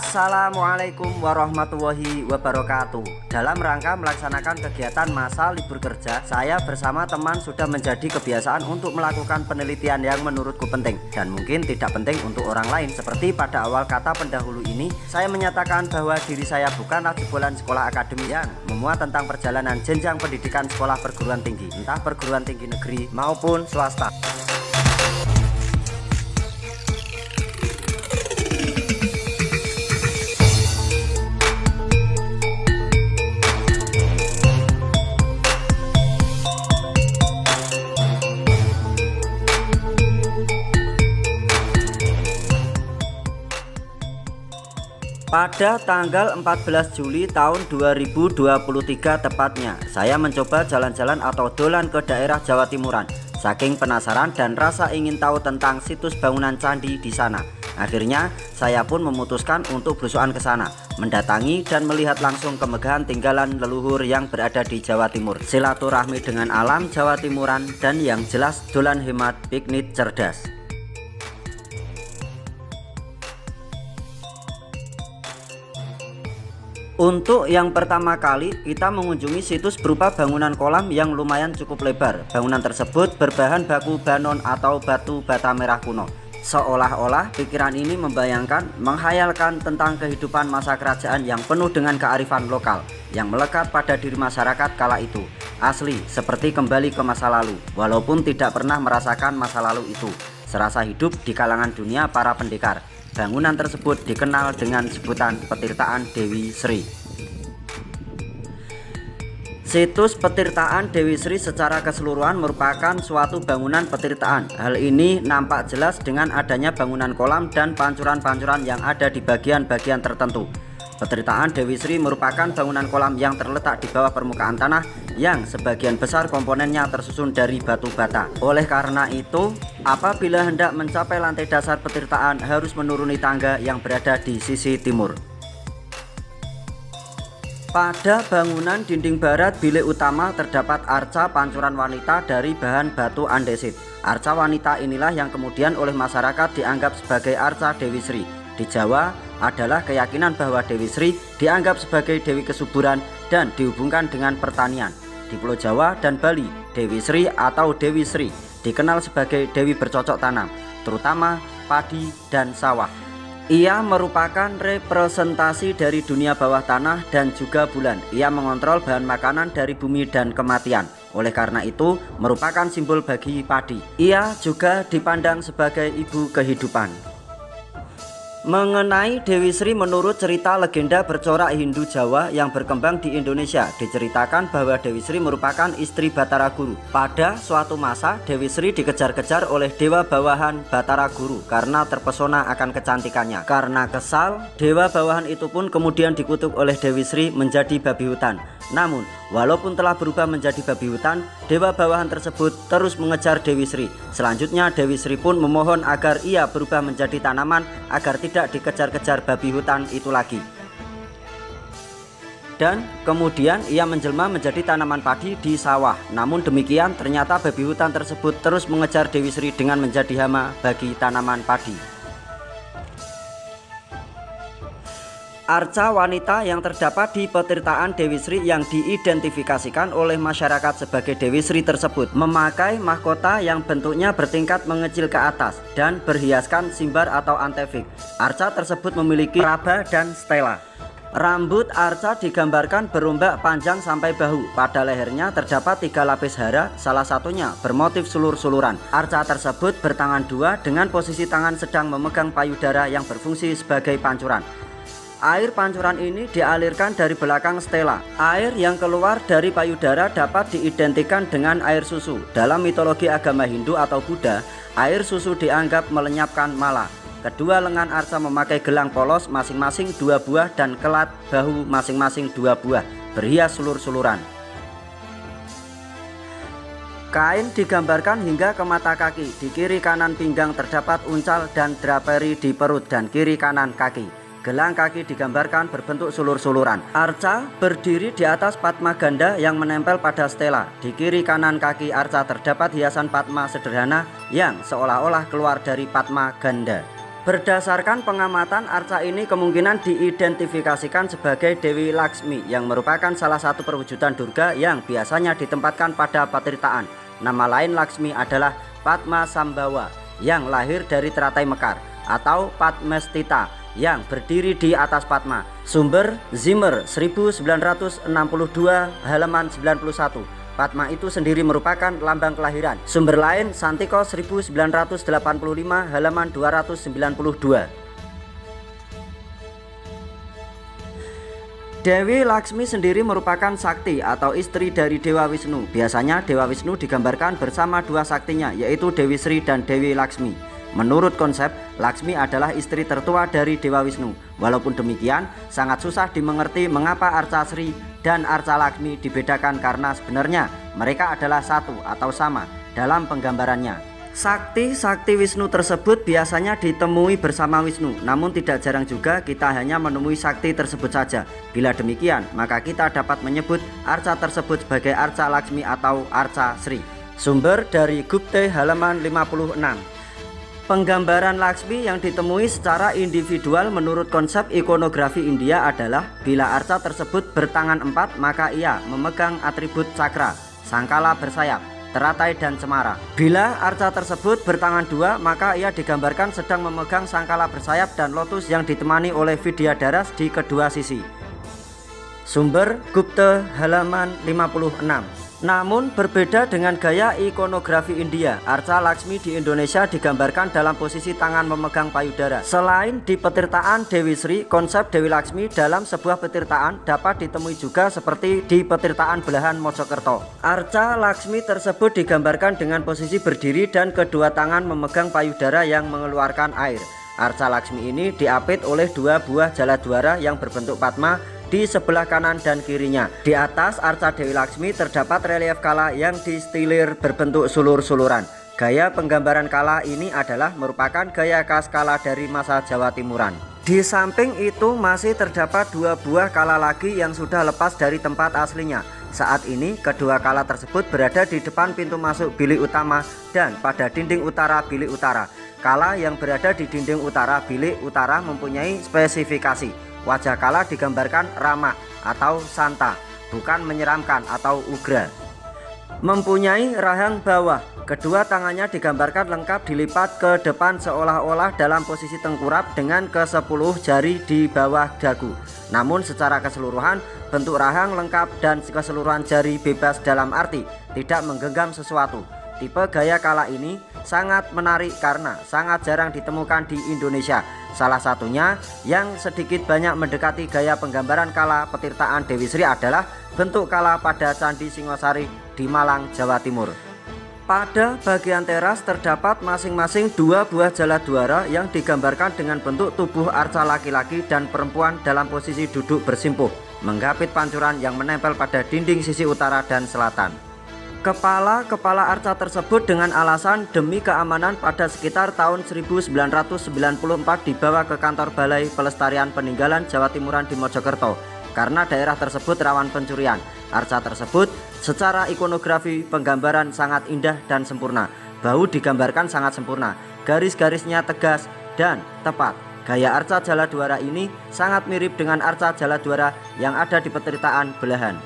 Assalamualaikum warahmatullahi wabarakatuh. Dalam rangka melaksanakan kegiatan masa libur kerja, saya bersama teman sudah menjadi kebiasaan untuk melakukan penelitian yang menurutku penting dan mungkin tidak penting untuk orang lain. Seperti pada awal kata pendahulu ini, saya menyatakan bahwa diri saya bukanlah jebolan sekolah akademik yang memuat tentang perjalanan jenjang pendidikan sekolah perguruan tinggi, entah perguruan tinggi negeri maupun swasta. Pada tanggal 14 Juli tahun 2023 tepatnya, saya mencoba jalan-jalan atau dolan ke daerah Jawa Timuran. Saking penasaran dan rasa ingin tahu tentang situs bangunan candi di sana, akhirnya saya pun memutuskan untuk belusukan ke sana, mendatangi dan melihat langsung kemegahan tinggalan leluhur yang berada di Jawa Timur. Silaturahmi dengan alam Jawa Timuran dan yang jelas dolan hemat piknik cerdas. Untuk yang pertama kali, kita mengunjungi situs berupa bangunan kolam yang lumayan cukup lebar. Bangunan tersebut berbahan baku banon atau batu bata merah kuno. Seolah-olah pikiran ini membayangkan, menghayalkan tentang kehidupan masa kerajaan yang penuh dengan kearifan lokal yang melekat pada diri masyarakat kala itu. Asli, seperti kembali ke masa lalu, walaupun tidak pernah merasakan masa lalu itu. Serasa hidup di kalangan dunia para pendekar. Bangunan tersebut dikenal dengan sebutan Petirtaan Dewi Sri. Situs Petirtaan Dewi Sri secara keseluruhan merupakan suatu bangunan petirtaan. Hal ini nampak jelas dengan adanya bangunan kolam dan pancuran-pancuran yang ada di bagian-bagian tertentu. Petirtaan Dewi Sri merupakan bangunan kolam yang terletak di bawah permukaan tanah yang sebagian besar komponennya tersusun dari batu bata. Oleh karena itu, apabila hendak mencapai lantai dasar petirtaan harus menuruni tangga yang berada di sisi timur. Pada bangunan dinding barat bilik utama terdapat arca pancuran wanita dari bahan batu andesit. Arca wanita inilah yang kemudian oleh masyarakat dianggap sebagai arca Dewi Sri. Di Jawa adalah keyakinan bahwa Dewi Sri dianggap sebagai Dewi kesuburan dan dihubungkan dengan pertanian. Di Pulau Jawa dan Bali, Dewi Sri atau Dewi Sri dikenal sebagai Dewi bercocok tanam, terutama padi dan sawah. Ia merupakan representasi dari dunia bawah tanah dan juga bulan. Ia mengontrol bahan makanan dari bumi dan kematian. Oleh karena itu, merupakan simbol bagi padi. Ia juga dipandang sebagai ibu kehidupan. Mengenai Dewi Sri, menurut cerita legenda bercorak Hindu Jawa yang berkembang di Indonesia, diceritakan bahwa Dewi Sri merupakan istri Batara Guru. Pada suatu masa, Dewi Sri dikejar-kejar oleh dewa bawahan Batara Guru karena terpesona akan kecantikannya. Karena kesal, dewa bawahan itu pun kemudian dikutuk oleh Dewi Sri menjadi babi hutan. Namun, walaupun telah berubah menjadi babi hutan, dewa bawahan tersebut terus mengejar Dewi Sri. Selanjutnya, Dewi Sri pun memohon agar ia berubah menjadi tanaman agar tidak dikejar-kejar babi hutan itu lagi. Dan kemudian ia menjelma menjadi tanaman padi di sawah. Namun demikian, ternyata babi hutan tersebut terus mengejar Dewi Sri dengan menjadi hama bagi tanaman padi. Arca wanita yang terdapat di Petirtaan Dewi Sri yang diidentifikasikan oleh masyarakat sebagai Dewi Sri tersebut memakai mahkota yang bentuknya bertingkat mengecil ke atas dan berhiaskan simbar atau antefik. Arca tersebut memiliki raba dan stela. Rambut arca digambarkan berombak panjang sampai bahu. Pada lehernya terdapat 3 lapis hara, salah satunya bermotif sulur-suluran. Arca tersebut bertangan dua dengan posisi tangan sedang memegang payudara yang berfungsi sebagai pancuran. Air pancuran ini dialirkan dari belakang stela. Air yang keluar dari payudara dapat diidentikan dengan air susu. Dalam mitologi agama Hindu atau Buddha, air susu dianggap melenyapkan mala. Kedua lengan arca memakai gelang polos masing-masing 2 buah dan kelat bahu masing-masing 2 buah, berhias sulur-suluran. Kain digambarkan hingga ke mata kaki. Di kiri kanan pinggang terdapat uncal dan draperi di perut dan kiri kanan kaki. Gelang kaki digambarkan berbentuk sulur-suluran. Arca berdiri di atas Padma ganda yang menempel pada stela. Di kiri kanan kaki arca terdapat hiasan Padma sederhana yang seolah-olah keluar dari Padma ganda. Berdasarkan pengamatan, arca ini kemungkinan diidentifikasikan sebagai Dewi Laksmi yang merupakan salah satu perwujudan Durga yang biasanya ditempatkan pada patirtaan. Nama lain Laksmi adalah Padma Sambawa yang lahir dari teratai mekar, atau Padmestita yang berdiri di atas Padma. Sumber Zimmer 1962 halaman 91. Padma itu sendiri merupakan lambang kelahiran. Sumber lain Santiko 1985 halaman 292. Dewi Laksmi sendiri merupakan sakti atau istri dari Dewa Wisnu. Biasanya Dewa Wisnu digambarkan bersama dua saktinya, yaitu Dewi Sri dan Dewi Laksmi. Menurut konsep, Laksmi adalah istri tertua dari Dewa Wisnu. Walaupun demikian, sangat susah dimengerti mengapa arca Sri dan arca Laksmi dibedakan, karena sebenarnya mereka adalah satu atau sama dalam penggambarannya. Sakti-sakti Wisnu tersebut biasanya ditemui bersama Wisnu, namun tidak jarang juga kita hanya menemui sakti tersebut saja. Bila demikian, maka kita dapat menyebut arca tersebut sebagai arca Laksmi atau arca Sri. Sumber dari Gupte halaman 56. Penggambaran Laksmi yang ditemui secara individual menurut konsep ikonografi India adalah bila arca tersebut bertangan 4, maka ia memegang atribut cakra, sangkala bersayap, teratai dan cemara. Bila arca tersebut bertangan 2, maka ia digambarkan sedang memegang sangkala bersayap dan lotus yang ditemani oleh Vidyadharas di kedua sisi. Sumber Gupta halaman 56. Namun berbeda dengan gaya ikonografi India, arca Laksmi di Indonesia digambarkan dalam posisi tangan memegang payudara. Selain di petirtaan Dewi Sri, konsep Dewi Laksmi dalam sebuah petirtaan dapat ditemui juga seperti di petirtaan Belahan Mojokerto. Arca Laksmi tersebut digambarkan dengan posisi berdiri dan kedua tangan memegang payudara yang mengeluarkan air. Arca Laksmi ini diapit oleh dua buah jaladwara yang berbentuk Padma di sebelah kanan dan kirinya. Di atas arca Dewi Laksmi terdapat relief kala yang distilir berbentuk sulur-suluran. Gaya penggambaran kala ini adalah merupakan gaya khas kala dari masa Jawa Timuran. Di samping itu masih terdapat dua buah kala lagi yang sudah lepas dari tempat aslinya. Saat ini kedua kala tersebut berada di depan pintu masuk bilik utama dan pada dinding utara bilik utara. Kala yang berada di dinding utara bilik utara mempunyai spesifikasi. Wajah kala digambarkan ramah atau santa, bukan menyeramkan atau ugra. Mempunyai rahang bawah, kedua tangannya digambarkan lengkap dilipat ke depan seolah-olah dalam posisi tengkurap dengan ke-10 jari di bawah dagu. Namun secara keseluruhan bentuk rahang lengkap dan keseluruhan jari bebas dalam arti tidak menggenggam sesuatu. Tipe gaya kala ini sangat menarik karena sangat jarang ditemukan di Indonesia. Salah satunya yang sedikit banyak mendekati gaya penggambaran kala petirtaan Dewi Sri adalah bentuk kala pada Candi Singosari di Malang, Jawa Timur. Pada bagian teras terdapat masing-masing dua buah jaladwara yang digambarkan dengan bentuk tubuh arca laki-laki dan perempuan dalam posisi duduk bersimpuh, menggapit pancuran yang menempel pada dinding sisi utara dan selatan. Kepala arca tersebut dengan alasan demi keamanan pada sekitar tahun 1994 dibawa ke kantor Balai Pelestarian Peninggalan Jawa Timuran di Mojokerto karena daerah tersebut rawan pencurian. Arca tersebut secara ikonografi penggambaran sangat indah dan sempurna. Bahu digambarkan sangat sempurna, garis-garisnya tegas dan tepat. Gaya arca jaladwara ini sangat mirip dengan arca jaladwara yang ada di petirtaan Belahan.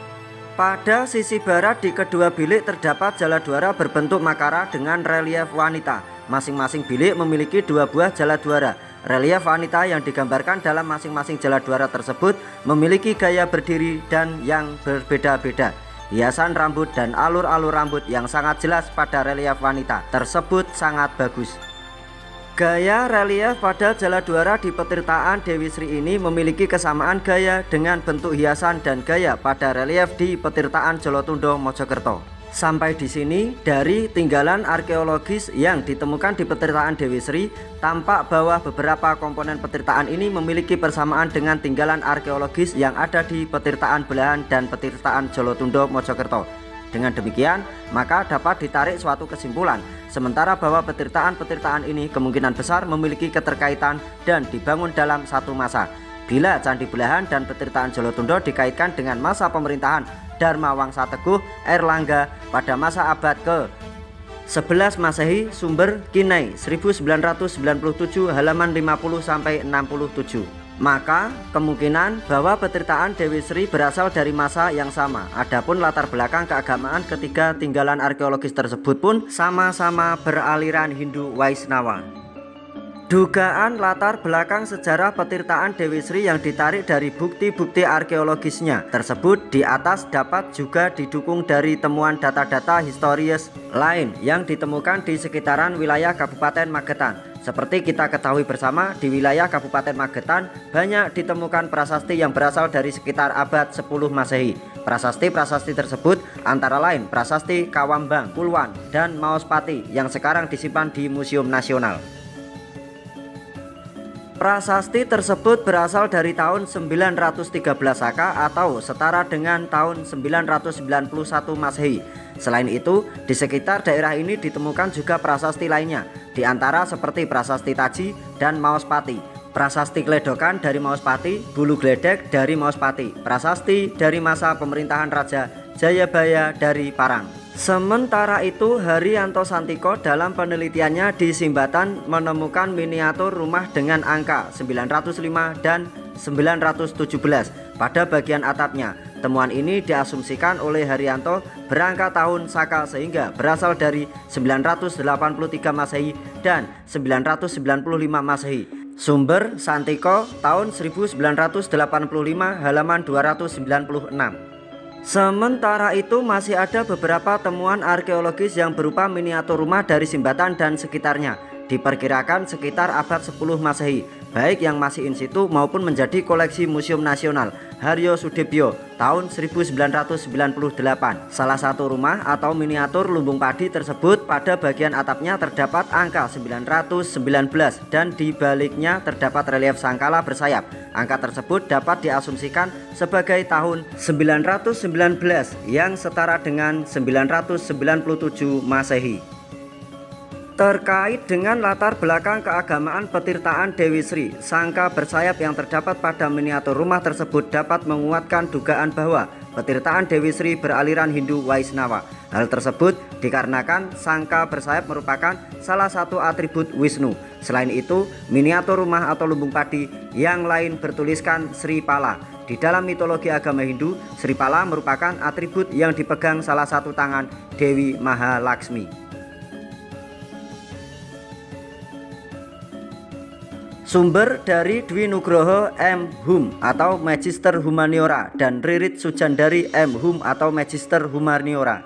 Pada sisi barat di kedua bilik terdapat jaladwara berbentuk makara dengan relief wanita. Masing-masing bilik memiliki dua buah jaladwara. Relief wanita yang digambarkan dalam masing-masing jaladwara tersebut memiliki gaya berdiri dan yang berbeda-beda. Hiasan rambut dan alur-alur rambut yang sangat jelas pada relief wanita tersebut sangat bagus. Gaya relief pada jaladwara di petirtaan Dewi Sri ini memiliki kesamaan gaya dengan bentuk hiasan dan gaya pada relief di petirtaan Jolotundo, Mojokerto. Sampai di sini dari tinggalan arkeologis yang ditemukan di petirtaan Dewi Sri, tampak bahwa beberapa komponen petirtaan ini memiliki persamaan dengan tinggalan arkeologis yang ada di petirtaan Belahan dan petirtaan Jolotundo, Mojokerto. Dengan demikian, maka dapat ditarik suatu kesimpulan, sementara bahwa petirtaan-petirtaan ini kemungkinan besar memiliki keterkaitan dan dibangun dalam satu masa. Bila Candi Belahan dan petirtaan Jolotundo dikaitkan dengan masa pemerintahan Dharma Wangsa Teguh Airlangga pada masa abad 11 Masehi, sumber Kinai 1997 halaman 50-67. Maka kemungkinan bahwa petirtaan Dewi Sri berasal dari masa yang sama. Adapun latar belakang keagamaan ketiga tinggalan arkeologis tersebut pun sama-sama beraliran Hindu Waisnawa. Dugaan latar belakang sejarah petirtaan Dewi Sri yang ditarik dari bukti-bukti arkeologisnya tersebut di atas dapat juga didukung dari temuan data-data historis lain yang ditemukan di sekitaran wilayah Kabupaten Magetan. Seperti kita ketahui bersama, di wilayah Kabupaten Magetan banyak ditemukan prasasti yang berasal dari sekitar abad 10 Masehi. Prasasti-prasasti tersebut antara lain prasasti Kawambang, Pulwan, dan Maospati yang sekarang disimpan di Museum Nasional. Prasasti tersebut berasal dari tahun 913 Saka atau setara dengan tahun 991 Masehi. Selain itu, di sekitar daerah ini ditemukan juga prasasti lainnya, di antara seperti prasasti Taji dan Maospati, prasasti Kledokan dari Maospati, Bulu Gledek dari Maospati, prasasti dari masa pemerintahan Raja Jayabaya dari Parang. Sementara itu, Haryanto Santiko dalam penelitiannya di Simbatan menemukan miniatur rumah dengan angka 905 dan 917 pada bagian atapnya. Temuan ini diasumsikan oleh Haryanto berangka tahun Saka sehingga berasal dari 983 Masehi dan 995 Masehi. Sumber Santiko tahun 1985 halaman 296. Sementara itu masih ada beberapa temuan arkeologis yang berupa miniatur rumah dari Simbatan dan sekitarnya. Diperkirakan sekitar abad 10 Masehi, baik yang masih in situ maupun menjadi koleksi Museum Nasional. Haryo Sudibyo tahun 1998. Salah satu rumah atau miniatur lumbung padi tersebut pada bagian atapnya terdapat angka 919 dan di baliknya terdapat relief sangkala bersayap. Angka tersebut dapat diasumsikan sebagai tahun 919 yang setara dengan 997 Masehi. Terkait dengan latar belakang keagamaan petirtaan Dewi Sri, sangka bersayap yang terdapat pada miniatur rumah tersebut dapat menguatkan dugaan bahwa petirtaan Dewi Sri beraliran Hindu Waisnawa. Hal tersebut dikarenakan sangka bersayap merupakan salah satu atribut Wisnu. Selain itu, miniatur rumah atau lumbung padi yang lain bertuliskan Sri Pala. Di dalam mitologi agama Hindu, Sri Pala merupakan atribut yang dipegang salah satu tangan Dewi Mahalaksmi. Sumber dari Dwi Nugroho M. Hum atau Magister Humaniora dan Ririt Sujandari M. Hum atau Magister Humaniora.